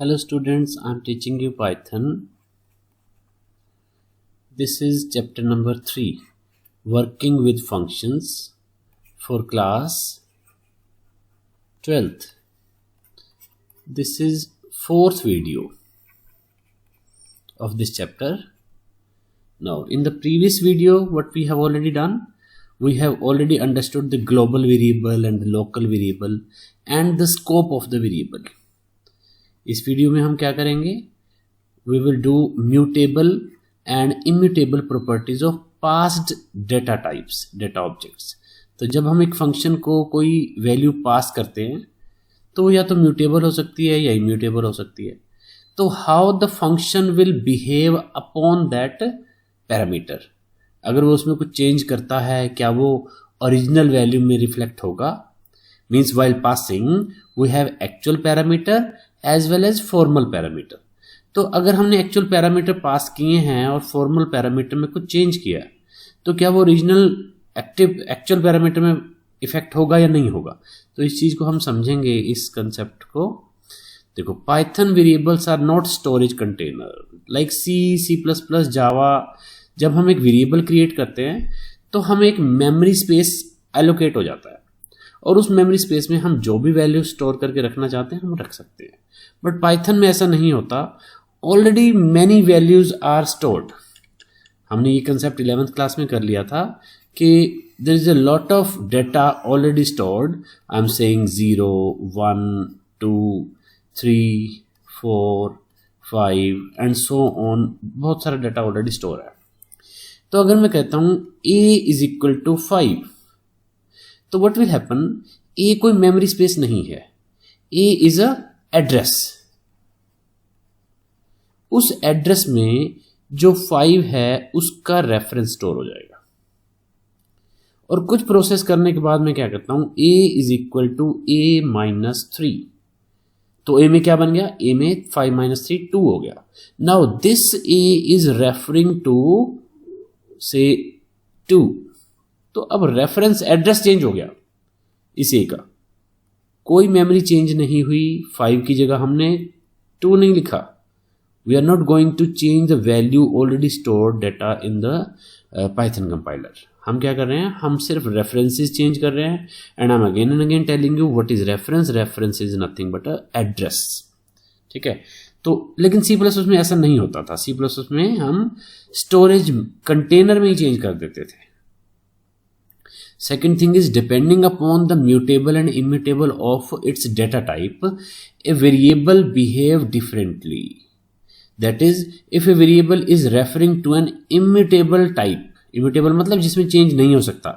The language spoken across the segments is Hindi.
Hello students, I am teaching you Python. This is chapter number 3, working with functions for class 12th. This is fourth video of this chapter. Now in the previous video, what we have already done, we have already understood the global variable and the local variable and the scope of the variable. इस वीडियो में हम क्या करेंगे, we will do mutable and immutable properties of passed data types, data objects. तो जब हम एक फंक्शन को कोई वैल्यू पास करते हैं तो या तो म्यूटेबल हो सकती है या इम्यूटेबल हो सकती है। तो how the function will behave upon that parameter, अगर वो उसमें कुछ चेंज करता है क्या वो ओरिजिनल वैल्यू में रिफ्लेक्ट होगा। Means while passing we have actual parameter as well as formal parameter. तो अगर हमने एक्चुअल पैरामीटर पास किए हैं और फॉर्मल पैरामीटर में कुछ चेंज किया तो क्या वो ओरिजिनल एक्चुअल पैरामीटर में इफेक्ट होगा या नहीं होगा। तो इस चीज़ को हम समझेंगे, इस कंसेप्ट को। देखो, Python variables are not storage container like C plus plus, Java. जब हम एक वेरिएबल क्रिएट करते हैं तो हमें एक मेमोरी स्पेस एलोकेट हो जाता है और उस मेमोरी स्पेस में हम जो भी वैल्यू स्टोर करके रखना चाहते हैं हम रख सकते हैं। बट पाइथन में ऐसा नहीं होता, already many values are stored. हमने ये कंसेप्ट 11th क्लास में कर लिया था कि there is a lot of data already stored. I am saying 0, 1, 2, 3, 4, 5 and so on. बहुत सारा डेटा ऑलरेडी स्टोर है। तो अगर मैं कहता हूं a इज इक्वल टू 5, तो व्हाट विल हैपन, a कोई मेमोरी स्पेस नहीं है, a इज अ एड्रेस। उस एड्रेस में जो 5 है उसका रेफरेंस स्टोर हो जाएगा और कुछ प्रोसेस करने के बाद मैं क्या करता हूं, a is equal to a-3। तो a में क्या बन गया, a में 5-3 2 हो गया। Now this a is referring to से 2। तो अब रेफरेंस एड्रेस चेंज हो गया इस a का, कोई मेमोरी चेंज नहीं हुई। 5 की जगह हमने 2 नहीं लिखा। We are not going to change the value already stored data in the Python compiler. हम क्या कर रहे हैं, हम सिर्फ रेफरेंसेस चेंज कर रहे हैं। And I am again and again telling you what is reference. Reference is nothing but a address. ठीक है। तो लेकिन सी प्लस में ऐसा नहीं होता था। सी प्लस में हम स्टोरेज कंटेनर में ही चेंज कर देते थे। Second thing is, depending upon the mutable and immutable of its data type, a variable behave differently. That is, if a variable is referring to an immutable type, immutable मतलब जिसमें change नहीं हो सकता,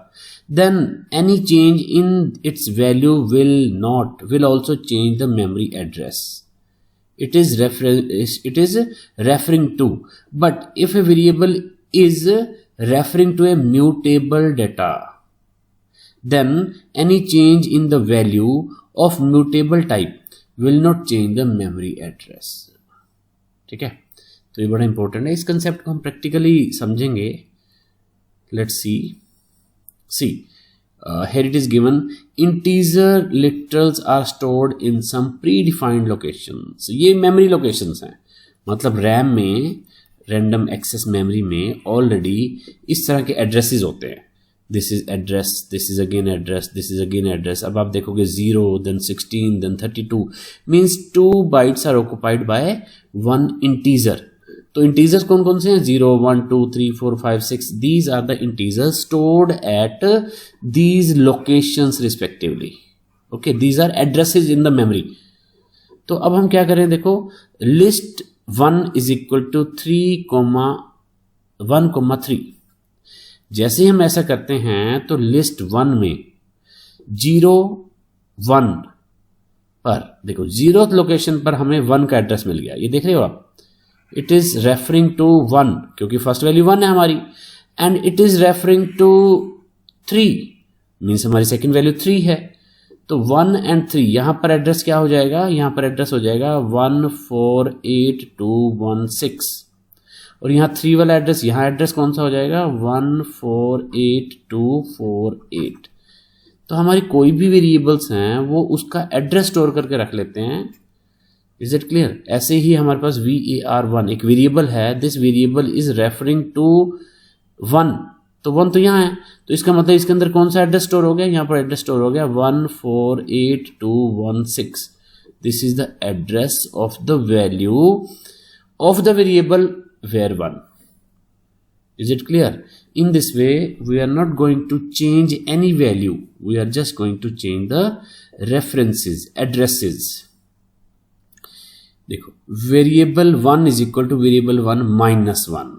then any change in its value will also change the memory address. It is referring to. But if a variable is referring to a mutable data, then any change in the value of mutable type will not change the memory address. ठीक है। तो ये बड़ा इंपॉर्टेंट है, इस कंसेप्ट को हम प्रैक्टिकली समझेंगे। Let's see here it is given, integer literals are stored in some predefined locations. ये memory locations हैं, मतलब RAM में, random access memory में ऑलरेडी इस तरह के एड्रेसेस होते हैं। This is address, this is again address, this is again address. अब आप देखोगे 0, then 16, then 32 means 2 bytes are occupied by 1 integer. तो इंटीजर्स कौन कौन से हैं, 0, 1, 2, 3, 4, 5, 6। These are the integers stored at these locations respectively. Okay, these are addresses in the memory. तो अब हम क्या करें, देखो, लिस्ट 1 इज इक्वल टू 3,1,3। जैसे ही हम ऐसा करते हैं तो लिस्ट 1 में 0, 1 पर देखो 0th लोकेशन पर हमें 1 का एड्रेस मिल गया। ये देख रहे हो आप, इट इज रेफरिंग टू 1 क्योंकि फर्स्ट वैल्यू 1 है हमारी, and it is referring to 3 means हमारी सेकंड वैल्यू 3 है। तो 1 and 3 यहां पर एड्रेस क्या हो जाएगा, यहां पर एड्रेस हो जाएगा 148,216। और यहाँ 3 वाला एड्रेस, यहाँ एड्रेस कौन सा हो जाएगा, 148,248। तो हमारी कोई भी वेरिएबल्स हैं वो उसका एड्रेस स्टोर करके रख लेते हैं इज इट क्लियर? ऐसे ही हमारे पास var1 एक वेरिएबल है, this variable is referring to 1, तो 1 तो यहाँ है, तो इसका मतलब इसके अंदर कौन सा एड्रेस स्टोर हो गया, यहाँ पर एड्रेस स्टोर हो गया 1482216. This is the address of the value of the variable var1. Is it clear? In this way, we are not going to change any value. We are just going to change the references, addresses. देखो, variable 1 is equal to variable 1 minus 1.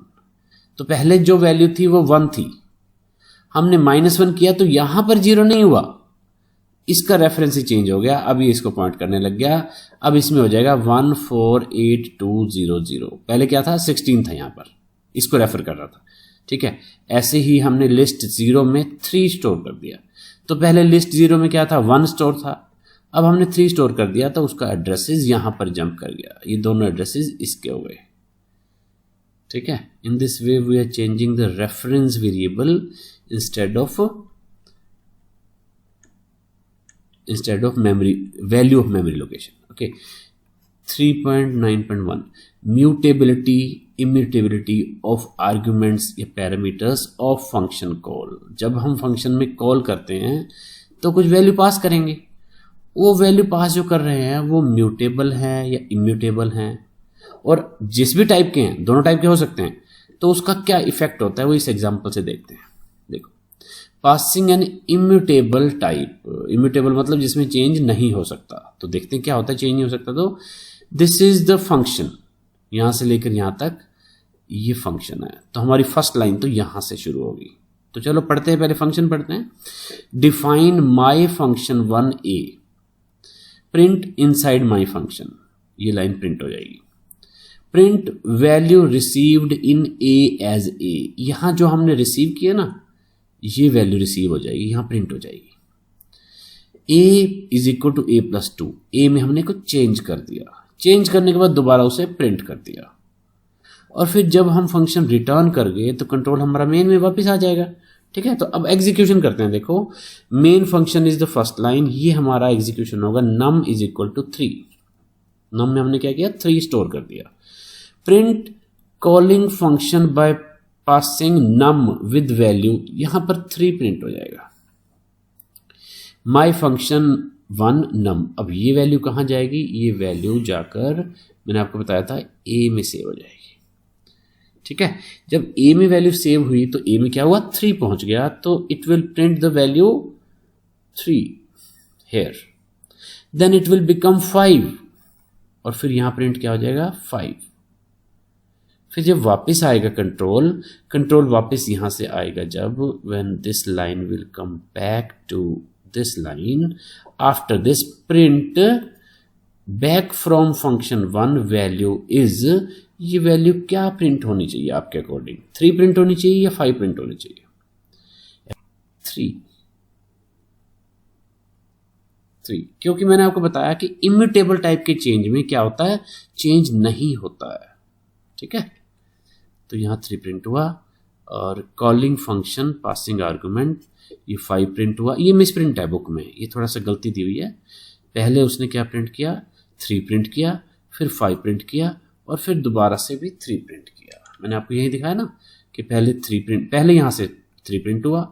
तो पहले जो वैल्यू थी वो 1 थी, हमने -1 किया तो यहां पर 0 नहीं हुआ, इसका रेफरेंस ही चेंज हो गया, अभी इसको पॉइंट करने लग गया, अब इसमें हो जाएगा 148200. पहले क्या था, 16 था, यहां पर इसको रेफर कर रहा था. ठीक है, ऐसे ही हमने लिस्ट 0 में 3 स्टोर कर दिया, तो पहले लिस्ट 0 में क्या था, 1 स्टोर था, अब हमने 3 स्टोर कर दिया तो उसका एड्रेसेस यहां पर जंप कर गया, ये दोनों एड्रेसेस इसके हो गए. ठीक है, in this way we are changing the reference variable instead of memory value of memory location. Okay, 3.9.1 mutability immutability of arguments या पैरामीटर्स ऑफ फंक्शन कॉल. जब हम फंक्शन में कॉल करते हैं तो कुछ वैल्यू पास करेंगे, वो वैल्यू पास जो कर रहे हैं वो म्यूटेबल है या इम्यूटेबल हैं, और जिस भी टाइप के हैं, दोनों टाइप के हो सकते हैं, तो उसका क्या इफेक्ट होता है वो इस एग्जांपल से देखते हैं. देखो, passing an immutable type, immutable मतलब जिसमें चेंज नहीं हो सकता, तो देखते हैं क्या होता है चेंज नहीं हो सकता. तो दिस इज द फंक्शन, यहां से लेकर यहां तक ये फंक्शन है, तो हमारी फर्स्ट लाइन तो यहां से शुरू होगी. तो चलो पढ़ते हैं, पहले फंक्शन पढ़ते हैं. Define my function 1a, print inside my function, ये लाइन प्रिंट हो जाएगी. Print value received in a as a, यहां जो हमने रिसीव किया ना, ये वैल्यू रिसीव हो जाएगी, यहां प्रिंट हो जाएगी. a is equal to a+2, a में हमने कुछ चेंज कर दिया, चेंज करने के बाद दोबारा उसे प्रिंट कर दिया, और फिर जब हम फंक्शन रिटर्न कर गए तो कंट्रोल हमारा मेन में वापस आ जाएगा. ठीक है, तो अब एग्जीक्यूशन करते हैं. देखो, main function is the first line, ये हमारा एग्जीक्यूशन होगा num is equal to 3. num में हमने क्या किया, 3 स्टोर कर दिया. Print calling function by passing num with value, यहां पर 3 प्रिंट हो जाएगा. माई फंक्शन 1 num, अब ये वैल्यू कहां जाएगी, ये वैल्यू जाकर मैंने आपको बताया था a में सेव हो जाएगी. ठीक है, जब a में वैल्यू सेव हुई तो a में क्या हुआ, 3 पहुंच गया, तो it will print the value 3 here, then it will become 5, और फिर यहां प्रिंट क्या हो जाएगा, 5. फिर जब वापस आएगा कंट्रोल वापस यहां से आएगा जब when this line will come back to this line, after this print back from function 1 value is, ये वैल्यू क्या प्रिंट होनी चाहिए आपके अकॉर्डिंग, 3 प्रिंट होनी चाहिए या 5 प्रिंट होनी चाहिए, 3, क्योंकि मैंने आपको बताया कि इम्यूटेबल टाइप के चेंज में क्या होता है, चेंज नहीं होता है. ठीक है, तो यहां 3 प्रिंट हुआ, और कॉलिंग फंक्शन पासिंग आर्गुमेंट ये 5 प्रिंट हुआ. ये मिस प्रिंट है बुक में, ये थोड़ा सा गलती दी हुई है. पहले उसने क्या प्रिंट किया, 3 प्रिंट किया, फिर 5 प्रिंट किया, और फिर दोबारा से भी 3 प्रिंट किया. मैंने आपको यही दिखाया ना कि पहले यहां से 3 प्रिंट हुआ,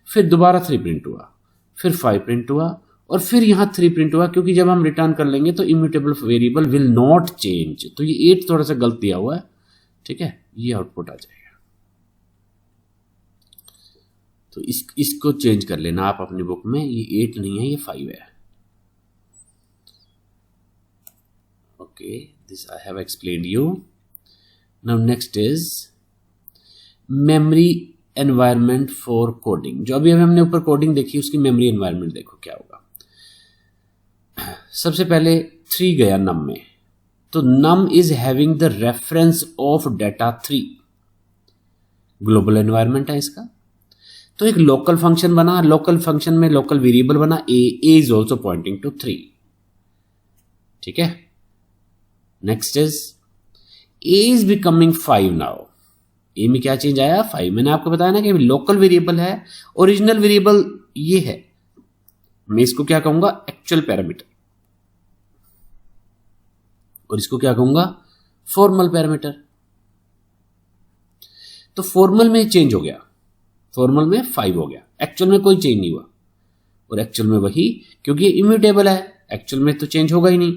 फिर दोबारा 3 प्रिंट हुआ, फिर 5 प्रिंट हुआ, और फिर यहां 3 प्रिंट हुआ, क्योंकि जब हम रिटर्न कर लेंगे तो immutable variable will not change, तो ये 8 थोड़ा सा गलत दिया हुआ है. ठीक है, ये आउटपुट आ जाएगा. तो इसको चेंज कर लेना आप अपनी बुक में, ये 8 नहीं है, ये 5 है. Okay, this I have explained you. Now next is memory environment for coding. जो अभी हमने ऊपर कोडिंग देखी, उसकी मेमोरी एनवायरनमेंट देखो क्या होगा. सबसे पहले 3 गया num में, तो num is having the reference of data 3, global environment है इसका. तो एक लोकल फंक्शन बना, लोकल फंक्शन में लोकल वेरिएबल बना a is also pointing to 3. ठीक है, next is a is becoming 5 now. a में क्या चेंज आया, 5. मैंने आपको बताया ना कि लोकल वेरिएबल है, ओरिजिनल वेरिएबल ये है, मैं इसको क्या कहूंगा, एक्चुअल पैरामीटर. और इसको क्या कहूंगा, फॉर्मल पैरामीटर। तो फॉर्मल में चेंज हो गया, फॉर्मल में 5 हो गया, एक्चुअल में कोई चेंज नहीं हुआ, और एक्चुअल में वही, क्योंकि ये इम्यूटेबल है, एक्चुअल में तो चेंज होगा ही नहीं।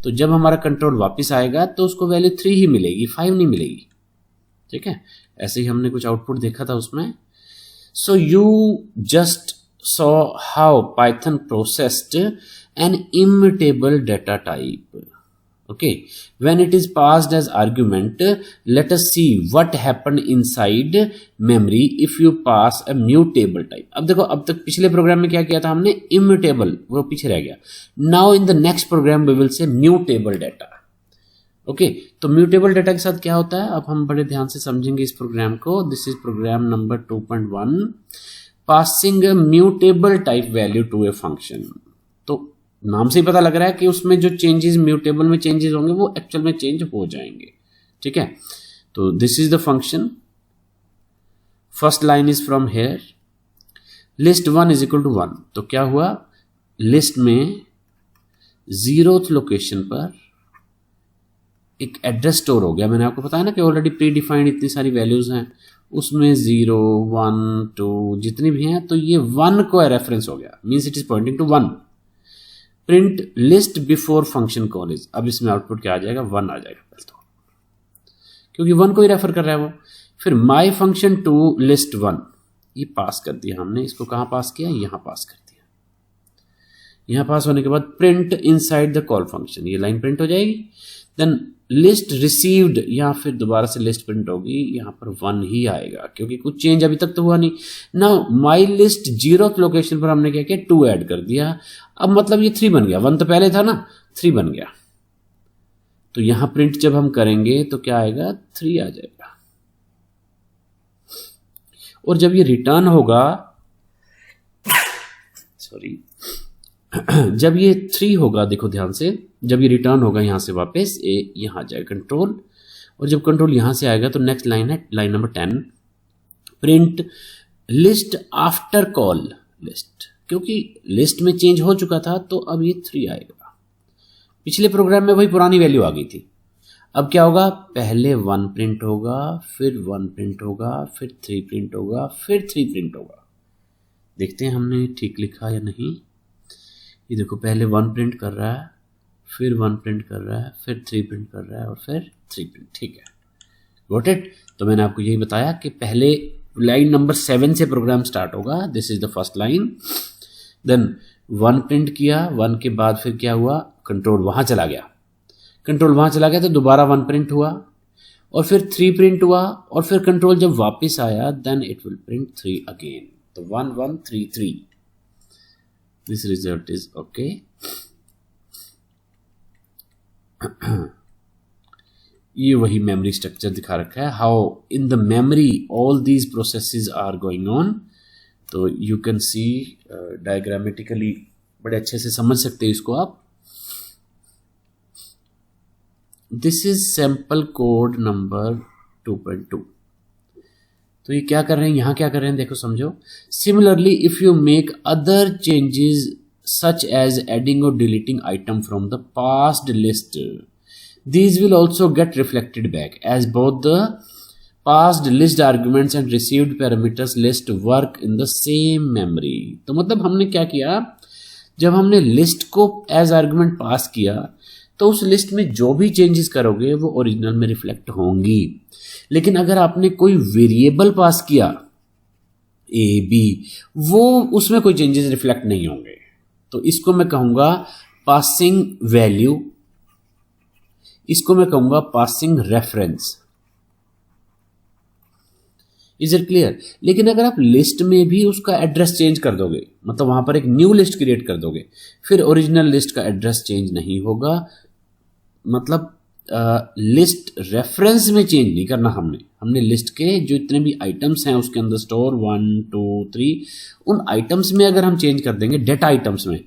तो जब हमारा कंट्रोल वापस आएगा तो उसको वैल्यू 3 ही मिलेगी, 5 नहीं मिलेगी। ठीक है, ऐसे ही हमने कुछ आउटपुट देखा था उसमें। So you just saw how Python processed an immutable data type. Okay, when it is passed as argument, let us see what happened inside memory if you pass a mutable type. अब देखो, अब तक पिछले प्रोग्राम में क्या किया था हमने, immutable, वो पीछे रह गया। Now in the next program we will say mutable data. Okay, तो म्यूटेबल डेटा के साथ क्या होता है, अब हम बड़े ध्यान से समझेंगे इस प्रोग्राम को। This is program number 2.1, passing a mutable type value to a function. तो नाम से ही पता लग रहा है कि उसमें जो चेंजेस, म्यूटेबल में चेंजेस होंगे वो एक्चुअल में चेंज हो जाएंगे। ठीक है, तो this is the function. First line is from here, list 1 is equal to 1। तो क्या हुआ, लिस्ट में 0th लोकेशन पर एक एड्रेस स्टोर हो गया। मैंने आपको बताया ना कि ऑलरेडी प्री डिफाइंड इतनी सारी वैल्यूज हैं, उसमें 0, 1, 2 जितनी भी हैं, तो ये 1 को रेफरेंस हो गया, means it is pointing to 1। Print list before function call is, अब इसमें आउटपुट क्या आ जाएगा, 1 आ जाएगा पहले तो, क्योंकि 1 को ही रेफर कर रहा है वो। फिर माई फंक्शन टू लिस्ट 1, ये पास कर दिया हमने, इसको कहाँ पास किया, यहाँ पास कर दिया। यहाँ पास होने के बाद print inside the call function, ये लाइन प्रिंट हो जाएगी। देन लिस्ट रिसीव्ड, या फिर दोबारा से लिस्ट प्रिंट होगी, यहाँ पर 1 ही आएगा क्योंकि कुछ चेंज अभी तक तो हुआ नहीं। Now my list 0th location पर हमने क्या किया, 2 ऐड कर दिया। अब मतलब ये 3 बन गया, 1 तो पहले था ना, 3 बन गया। तो यहां प्रिंट जब हम करेंगे तो क्या आएगा, 3 आ जाएगा। और जब ये रिटर्न होगा, सॉरी, जब ये 3 होगा, देखो ध्यान से, जब ये रिटर्न होगा यहां से वापस, यहां आ जाएगा कंट्रोल, और जब कंट्रोल यहां से आएगा तो नेक्स्ट लाइन है line number 10, print list after call list, क्योंकि लिस्ट में चेंज हो चुका था तो अब ये 3 आएगा। पिछले प्रोग्राम में वही पुरानी वैल्यू आ गई थी। अब क्या होगा, पहले 1 प्रिंट होगा, फिर 1 प्रिंट होगा, फिर 3 प्रिंट होगा, फिर 3 प्रिंट होगा। देखते हैं हमने ठीक लिखा या नहीं। ये देखो, पहले 1 प्रिंट कर रहा है, फिर 1 प्रिंट कर रहा है, फिर 3 प्रिंट कर रहा है, और फिर 3 प्रिंट। ठीक है, गॉट इट। तो मैंने आपको यही बताया कि पहले लाइन नंबर 7 से प्रोग्राम स्टार्ट होगा, this is the first line. Then 1 print किया, 1 के बाद फिर क्या हुआ, कंट्रोल वहां चला गया, कंट्रोल वहां चला गया तो दोबारा 1 प्रिंट हुआ, और फिर 3 प्रिंट हुआ, और फिर कंट्रोल जब वापस आया then it will print 3 again. तो 1 1 3 3, दिस रिजल्ट इज ओके। ये वही मेमोरी स्ट्रक्चर दिखा रखा है, how in the memory all these processes are going on. तो यू कैन सी डायग्रामेटिकली बड़े अच्छे से समझ सकते हैं इसको आप। This is sample code number 2.2। तो ये क्या कर रहे हैं, यहां क्या कर रहे हैं, देखो समझो। Similarly if you make other changes such as adding or deleting item from the past list, these will also get reflected back as both the past list arguments and received parameters list work in the same memory। तो मतलब हमने क्या किया, जब हमने लिस्ट को एज आर्गुमेंट पास किया तो उस लिस्ट में जो भी चेंजेस करोगे वो ओरिजिनल में रिफ्लेक्ट होंगी। लेकिन अगर आपने कोई वेरिएबल पास किया ए बी, वो उसमें कोई चेंजेस रिफ्लेक्ट नहीं होंगे। तो इसको मैं कहूंगा पासिंग वैल्यू, इसको मैं कहूंगा passing reference. Is it clear. लेकिन अगर आप लिस्ट में भी उसका एड्रेस चेंज कर दोगे, मतलब वहां पर एक न्यू लिस्ट क्रिएट कर दोगे, फिर ओरिजिनल लिस्ट का एड्रेस चेंज नहीं होगा। मतलब लिस्ट रेफरेंस में चेंज नहीं करना हमने लिस्ट के जो इतने भी आइटम्स हैं उसके अंदर स्टोर 1 2 3, उन आइटम्स में अगर हम चेंज कर देंगे डेटा आइटम्स में,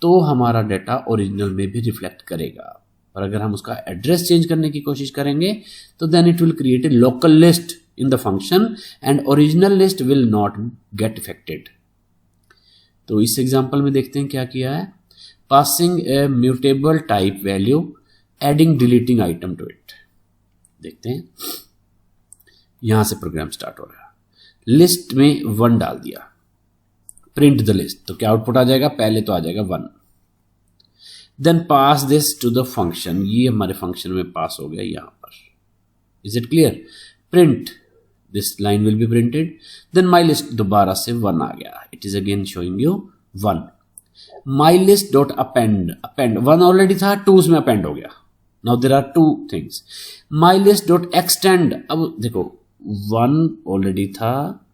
तो हमारा डेटा ओरिजिनल में भी रिफ्लेक्ट करेगा। और अगर हम उसका एड्रेस चेंज करने की कोशिश करेंगे तो then it will create a local list in the function and original list will not get affected. तो इस एग्जांपल में देखते हैं क्या किया है। Passing a mutable type value adding deleting item to it. देखते हैं, यहां से प्रोग्राम स्टार्ट हो रहा है। लिस्ट में 1 डाल दिया, प्रिंट द लिस्ट, तो क्या आउटपुट आ जाएगा? पहले तो आ जाएगा 1। Then pass this to the function, ये हमारे फंक्शन में पास हो गया यहां पर। Is it clear? Print this line will be printed, then my list दोबारा से 1 आ गया, it is again showing you 1। My list dot append, append 1 already था, 2 उसमें अपेंड हो गया। Now there are 2 things. My list dot extend, अब देखो 1 ऑलरेडी था,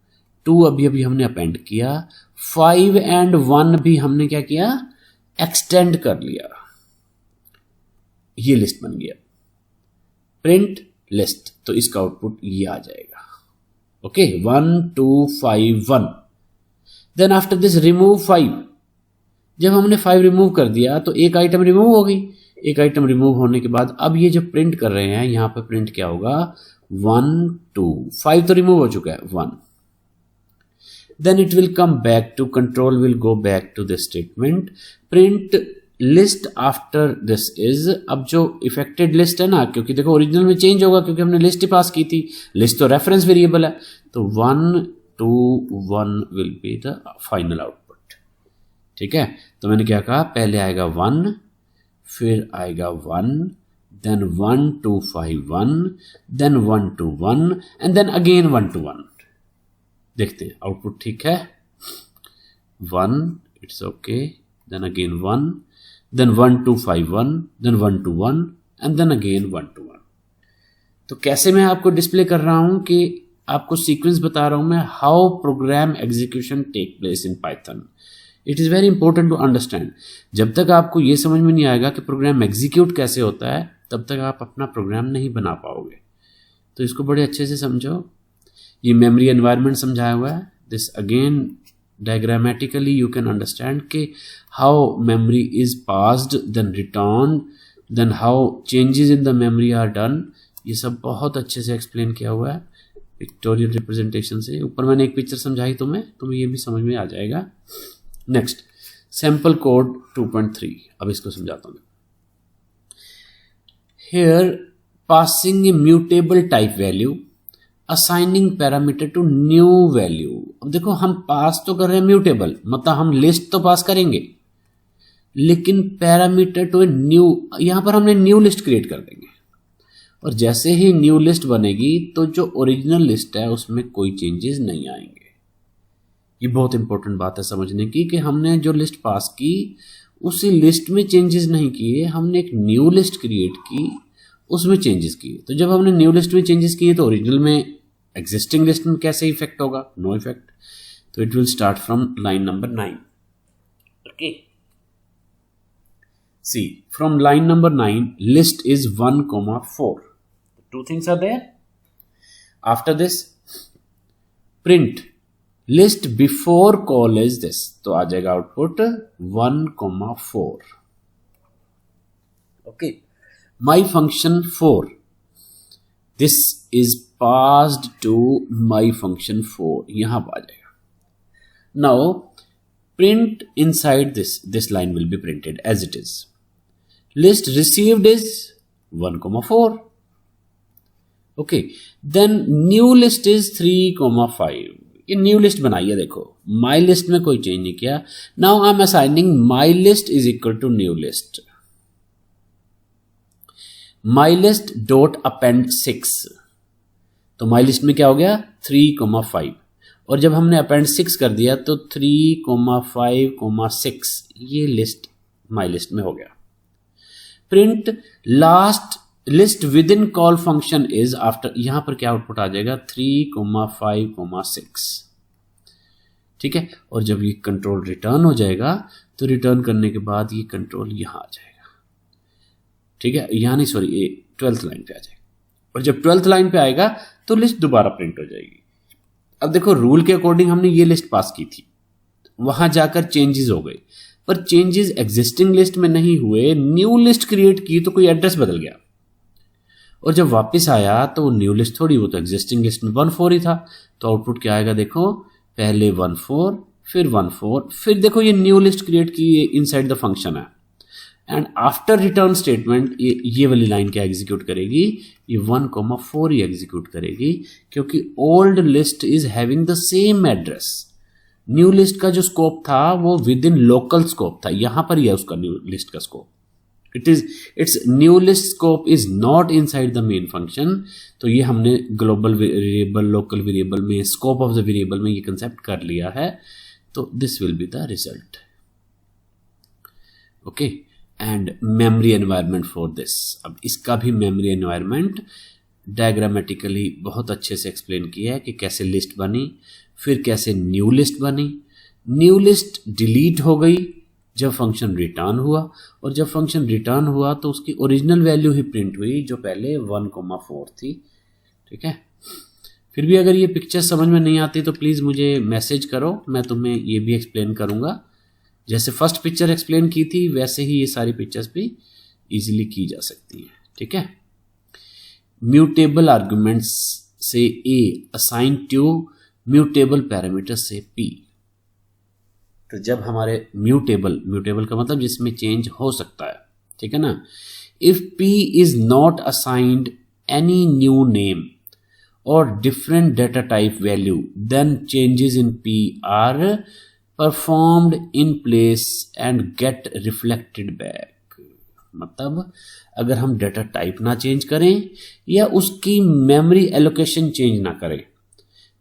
2 अभी अभी हमने अपेंड किया, 5 and 1 भी हमने क्या किया? एक्सटेंड कर लिया, ये लिस्ट बन गया। प्रिंट लिस्ट, तो इसका आउटपुट ये आ जाएगा। Okay, 1 2 5 1। Then after this remove 5, जब हमने 5 रिमूव कर दिया तो एक आइटम रिमूव हो गई। एक आइटम रिमूव होने के बाद अब ये जो प्रिंट कर रहे हैं यहां पर प्रिंट क्या होगा? 1 2 5 तो रिमूव हो चुका है, 1। Then it will come back to control, will go back to this statement, print list after this is, अब जो इफेक्टेड लिस्ट है ना, क्योंकि देखो ओरिजिनल में चेंज होगा क्योंकि हमने लिस्ट ही पास की थी, लिस्ट तो रेफरेंस वेरिएबल है, तो 1 2 1 will be the final output. ठीक है, तो मैंने क्या कहा? पहले आएगा 1, फिर आएगा 1, then 1 2 5 1, then 1 2 1 and then again 1 2 1। देखते हैं आउटपुट ठीक है। 1 it's okay, then again 1, then 1 2 5 1, then 1 2 1 and then again 1 2 1। तो कैसे मैं आपको डिस्प्ले कर रहा हूं कि आपको सीक्वेंस बता रहा हूं मैं, how program execution take place in Python. It is very important to understand. जब तक आपको ये समझ में नहीं आएगा कि प्रोग्राम एग्जीक्यूट कैसे होता है, तब तक आप अपना प्रोग्राम नहीं बना पाओगे। तो इसको बड़े अच्छे से समझो। ये मेमोरी एनवायरनमेंट समझाया हुआ है। This again diagrammatically you can understand कि how memory is passed, then return, then how changes in the memory are done. ये सब बहुत अच्छे से एक्सप्लेन किया हुआ है पिक्टोरियल रिप्रेजेंटेशन से। ऊपर मैंने एक पिक्चर समझाई तुम्हें ये भी समझ में आ जाएगा। नेक्स्ट, सैम्पल कोड 2.3, अब इसको समझाता हूँ। Here passing a mutable type value, assigning parameter to new value. अब देखो हम पास तो कर रहे हैं म्यूटेबल, मतलब हम लिस्ट तो पास करेंगे, लेकिन पैरामीटर टू ए न्यू, यहां पर हमने न्यू लिस्ट क्रिएट कर देंगे। और जैसे ही न्यू लिस्ट बनेगी तो जो ओरिजिनल लिस्ट है उसमें कोई चेंजेस नहीं आएंगे। ये बहुत इंपॉर्टेंट बात है समझने की कि हमने जो लिस्ट पास की उसी लिस्ट में चेंजेस नहीं किए, हमने एक न्यू लिस्ट क्रिएट की, उसमें चेंजेस किए। तो जब हमने न्यू लिस्ट में चेंजेस किए तो ओरिजिनल में एग्जिस्टिंग लिस्ट में कैसे इफेक्ट होगा? No effect. तो it will start from line number 9। Okay, see from line number 9 list is 1,4। Two things are there. After this, print list before call is this, तो आ जाएगा output 1,4। Okay, my function 4, this is passed to my function 4, यहां पर आ जाएगा। now print inside this line will be printed as it is, list received is 1,4। Okay, then new list is 3,5। ये न्यू लिस्ट बनाई है, देखो माई लिस्ट में कोई चेंज नहीं किया। Now I am assigning my list is equal to new list, my list dot append 6। तो माई लिस्ट में क्या हो गया? 3,5। और जब हमने अपेंड 6 कर दिया तो 3,5,6 ये लिस्ट माई लिस्ट में हो गया। Print last list with in call function is after, यहां पर क्या आउटपुट आ जाएगा? 3,5,6। ठीक है, और जब ये कंट्रोल रिटर्न हो जाएगा तो रिटर्न करने के बाद ये कंट्रोल यहां आ जाएगा। ठीक है, यहां नहीं, सॉरी, ये 12th लाइन पे आ जाएगा। और जब 12th लाइन पे आएगा तो लिस्ट दोबारा प्रिंट हो जाएगी। अब देखो रूल के अकॉर्डिंग हमने ये लिस्ट पास की थी, वहां जाकर चेंजेस हो गए, पर चेंजेस एग्जिस्टिंग लिस्ट में नहीं हुए, न्यू लिस्ट क्रिएट की तो कोई एड्रेस बदल गया। और जब वापस आया तो वो न्यू लिस्ट थोड़ी, वो तो एग्जिस्टिंग लिस्ट में 1,4 ही था। तो आउटपुट क्या आएगा? देखो पहले 1,4, फिर 1,4, फिर देखो ये न्यू लिस्ट क्रिएट की इनसाइड द फंक्शन है। एंड आफ्टर रिटर्न स्टेटमेंट ये वाली लाइन क्या एग्जीक्यूट करेगी, ये 1,4 ही एग्जीक्यूट करेगी, क्योंकि old list is having the same address. New list का जो स्कोप था वो विद इन लोकल स्कोप था, यहां पर ही है उसका न्यू लिस्ट का scope. It's new list scope is not inside the main function. तो ये हमने ग्लोबल वेरिएबल, लोकल वेरिएबल में, स्कोप ऑफ द वेरिएबल में ये कंसेप्ट कर लिया है। तो this will be the result. Okay, and memory environment for this. अब इसका भी मेमोरी एनवायरनमेंट डायग्रामेटिकली बहुत अच्छे से एक्सप्लेन किया है कि कैसे लिस्ट बनी, फिर कैसे न्यू लिस्ट बनी। न्यू लिस्ट डिलीट हो गई जब फंक्शन रिटर्न हुआ, और जब फंक्शन रिटर्न हुआ तो उसकी ओरिजिनल वैल्यू ही प्रिंट हुई जो पहले 1,4 थी। ठीक है, फिर भी अगर ये पिक्चर समझ में नहीं आती तो प्लीज़ मुझे मैसेज करो, मैं तुम्हें ये भी एक्सप्लेन करूँगा। जैसे फर्स्ट पिक्चर एक्सप्लेन की थी वैसे ही ये सारी पिक्चर्स भी इजीली की जा सकती हैं। ठीक है, म्यूटेबल आर्गुमेंट्स से ए असाइन टू म्यूटेबल पैरामीटर से पी। तो जब हमारे म्यूटेबल का मतलब जिसमें चेंज हो सकता है, ठीक है ना। If P is not assigned any new name or different data type value, then changes in P are performed in place and get reflected back. मतलब अगर हम डेटा टाइप ना चेंज करें या उसकी मेमोरी एलोकेशन चेंज ना करें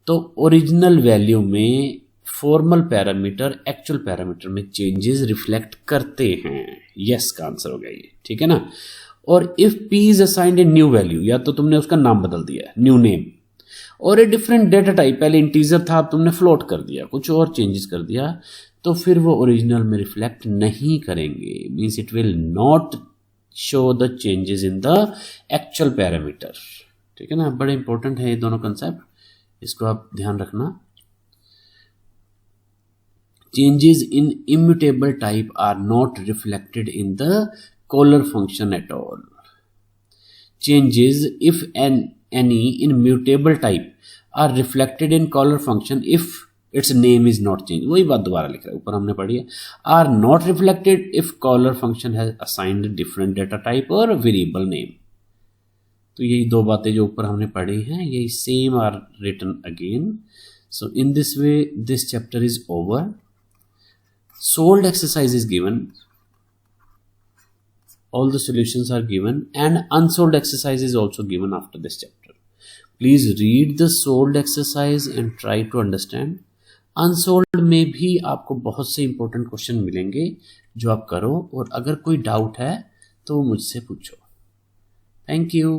तो ओरिजिनल वैल्यू में फॉर्मल पैरामीटर एक्चुअल पैरामीटर में चेंजेस रिफ्लेक्ट करते हैं। यस का आंसर हो गया ये, ठीक है ना। और if P is assigned a new value, या तो तुमने उसका नाम बदल दिया है, न्यू नेम, और ए डिफरेंट डेटा टाइप, पहले इंटीजर था अब तुमने फ्लोट कर दिया, कुछ और चेंजेस कर दिया, तो फिर वो ओरिजिनल में रिफ्लेक्ट नहीं करेंगे। Means it will not show the changes in the actual parameter. ठीक है ना, बड़े इंपॉर्टेंट है ये दोनों कंसेप्ट, इसको आप ध्यान रखना। Changes in immutable type are not reflected in the caller function at all. Changes, if any, in mutable type are reflected in caller function if its name is not changed. वही बात दोबारा लिख रहा है, ऊपर हमने पढ़ी है। Are not reflected if caller function has assigned different data type or variable name. तो यही दो बातें जो ऊपर हमने पढ़ी हैं, यही same are written again. So in this way, this chapter is over. Solved exercise is given, all the solutions are given, and unsolved exercise is also given after this chapter. Please read the solved exercise and try to understand. Unsolved में भी आपको बहुत से important question मिलेंगे जो आप करो, और अगर कोई doubt है तो मुझसे पूछो। Thank you.